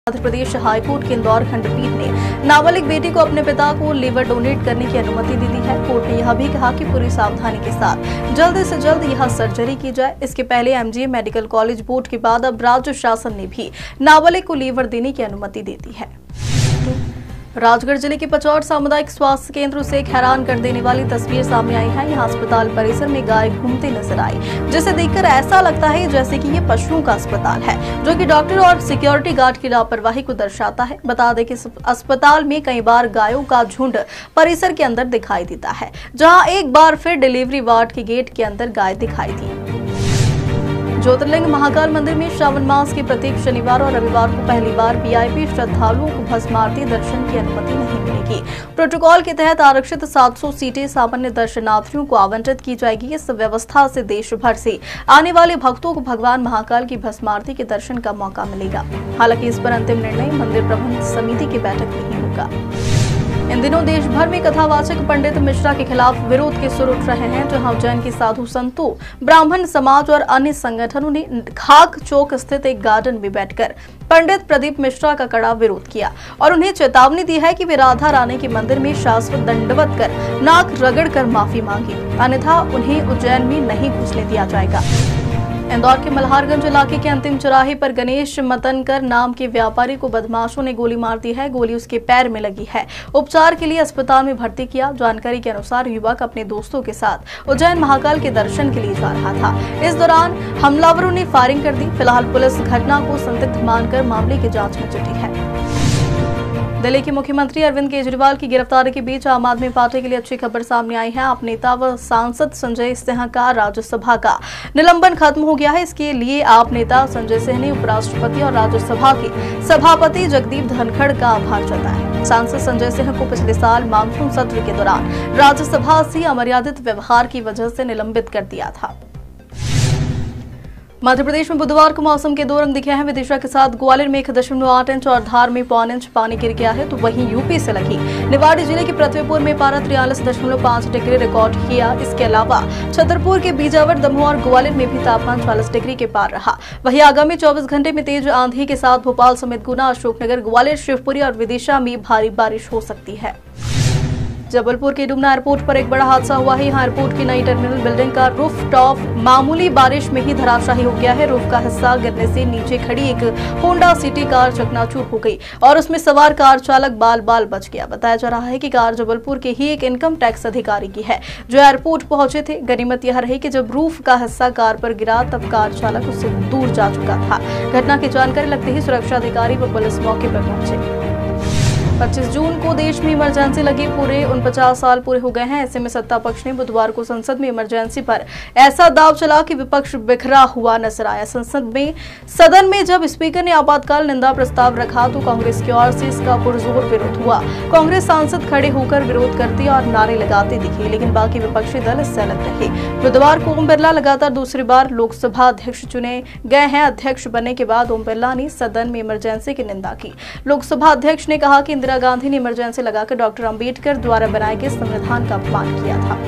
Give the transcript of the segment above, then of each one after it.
Madhya Pradesh high court की इंदौर खंडपीठ ने नाबालिग बेटी को अपने पिता को लीवर डोनेट करने की अनुमति दे दी है। कोर्ट ने यह भी कहा कि पूरी सावधानी के साथ जल्द से जल्द यह सर्जरी की जाए। इसके पहले एमजीएम मेडिकल कॉलेज बोर्ड के बाद अब राज्य शासन ने भी नाबालिग को लीवर देने की अनुमति दे दी है। राजगढ़ जिले के पचौड़ सामुदायिक स्वास्थ्य केंद्र से एक हैरान कर देने वाली तस्वीर सामने आई है। यहाँ अस्पताल परिसर में गाय घूमते नजर आई, जिसे देखकर ऐसा लगता है जैसे कि ये पशुओं का अस्पताल है, जो कि डॉक्टर और सिक्योरिटी गार्ड की लापरवाही को दर्शाता है। बता दें कि अस्पताल में कई बार गायों का झुंड परिसर के अंदर दिखाई देता है, जहाँ एक बार फिर डिलीवरी वार्ड के गेट के अंदर गाय दिखाई दी। ज्योतिर्लिंग महाकाल मंदिर में श्रावण मास के प्रत्येक शनिवार और रविवार को पहली बार वीआईपी श्रद्धालुओं को भस्म आरती दर्शन की अनुमति नहीं मिलेगी। प्रोटोकॉल के तहत आरक्षित 700 सीटें सामान्य दर्शनार्थियों को आवंटित की जाएगी। इस व्यवस्था से देश भर से आने वाले भक्तों को भगवान महाकाल की भस्म आरती के दर्शन का मौका मिलेगा। हालांकि इस पर अंतिम निर्णय मंदिर प्रबंध समिति की बैठक में ही होगा। इन दिनों देश भर में कथावाचक पंडित मिश्रा के खिलाफ विरोध के सुर उठ रहे हैं, जहां उज्जैन के साधु संतों, ब्राह्मण समाज और अन्य संगठनों ने खाक चौक स्थित एक गार्डन में बैठकर पंडित प्रदीप मिश्रा का कड़ा विरोध किया और उन्हें चेतावनी दी है कि वे राधा रानी के मंदिर में शाश्वत दंडवत कर नाक रगड़ कर माफी मांगे, अन्यथा उन्हें उज्जैन में नहीं घुसने दिया जाएगा। इंदौर के मल्हारगंज इलाके के अंतिम चौराहे पर गणेश मतनकर नाम के व्यापारी को बदमाशों ने गोली मार दी है। गोली उसके पैर में लगी है। उपचार के लिए अस्पताल में भर्ती किया। जानकारी के अनुसार युवक अपने दोस्तों के साथ उज्जैन महाकाल के दर्शन के लिए जा रहा था। इस दौरान हमलावरों ने फायरिंग कर दी। फिलहाल पुलिस घटना को संदिग्ध मानकर मामले की जांच में जुटी है। दिल्ली के मुख्यमंत्री अरविंद केजरीवाल की गिरफ्तारी के बीच आम आदमी पार्टी के लिए अच्छी खबर सामने आई है। आप नेता व सांसद संजय सिंह का राज्यसभा का निलंबन खत्म हो गया है। इसके लिए आप नेता संजय सिंह ने उपराष्ट्रपति और राज्यसभा के सभापति जगदीप धनखड़ का आभार जताया है। सांसद संजय सिंह को पिछले साल मानसून सत्र के दौरान राज्यसभा से अमर्यादित व्यवहार की वजह से निलंबित कर दिया था। मध्य प्रदेश में बुधवार को मौसम के दो रंग दिखे हैं। विदिशा के साथ ग्वालियर में 1.8 इंच और धार में 1.25 इंच पानी गिर गया है, तो वहीं यूपी से लगी निवाड़ी जिले के पृथ्वीपुर में पारा 43.5 डिग्री रिकॉर्ड किया। इसके अलावा छतरपुर के बीजावर, दमोह और ग्वालियर में भी तापमान 40 डिग्री के पार रहा। वहीं आगामी 24 घंटे में तेज आंधी के साथ भोपाल समेत गुना, अशोकनगर, ग्वालियर, शिवपुरी और विदिशा में भारी बारिश हो सकती है। जबलपुर के डुमना एयरपोर्ट पर एक बड़ा हादसा हुआ है। यहाँ एयरपोर्ट की नई टर्मिनल बिल्डिंग का रूफ टॉप मामूली बारिश में ही धराशायी हो गया है। रूफ का हिस्सा गिरने से नीचे खड़ी एक होंडा सिटी कार चकनाचूर हो गई और उसमें सवार कार चालक बाल बाल बच गया। बताया जा रहा है कि कार जबलपुर के ही एक इनकम टैक्स अधिकारी की है, जो एयरपोर्ट पहुंचे थे। गनीमत यह रही कि जब रूफ का हिस्सा कार पर गिरा तब कार चालक उससे दूर जा चुका था। घटना की जानकारी लगते ही सुरक्षा अधिकारी व पुलिस मौके पर पहुंचे। 25 जून को देश में इमरजेंसी लगे पूरे 49 साल पूरे हो गए हैं। ऐसे में सत्ता पक्ष ने बुधवार को संसद में इमरजेंसी पर ऐसा दाव चला कि विपक्ष बिखरा हुआ नजर आया। सदन में जब स्पीकर ने आपातकाल निंदा प्रस्ताव रखा तो कांग्रेस की ओर से इसका पुरजोर विरोध हुआ। कांग्रेस सांसद खड़े होकर विरोध करते और नारे लगाते दिखे, लेकिन बाकी विपक्षी दल इससे अलग रहे। बुधवार को ओम बिरला लगातार दूसरी बार लोकसभा अध्यक्ष चुने गए हैं। अध्यक्ष बनने के बाद ओम बिरला ने सदन में इमरजेंसी की निंदा की। लोकसभा अध्यक्ष ने कहा कि इंदिरा गांधी ने इमरजेंसी लगाकर डॉक्टर अंबेडकर द्वारा बनाए गए संविधान का अपमान किया था।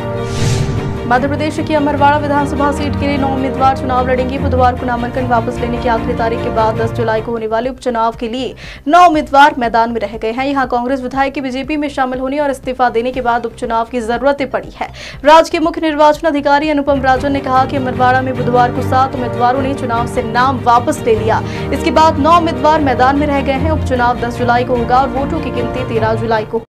मध्य प्रदेश की अमरवाड़ा विधानसभा सीट के लिए 9 उम्मीदवार चुनाव लड़ेंगे। बुधवार को नामांकन वापस लेने की आखिरी तारीख के बाद 10 जुलाई को होने वाले उपचुनाव के लिए 9 उम्मीदवार मैदान में रह गए हैं। यहाँ कांग्रेस विधायक के बीजेपी में शामिल होने और इस्तीफा देने के बाद उपचुनाव की जरूरत पड़ी है। राज्य के मुख्य निर्वाचन अधिकारी अनुपम राजन ने कहा कि अमरवाड़ा में बुधवार को 7 उम्मीदवारों ने चुनाव से नाम वापस ले लिया। इसके बाद 9 उम्मीदवार मैदान में रह गए हैं। उपचुनाव 10 जुलाई को होगा और वोटों की गिनती 13 जुलाई को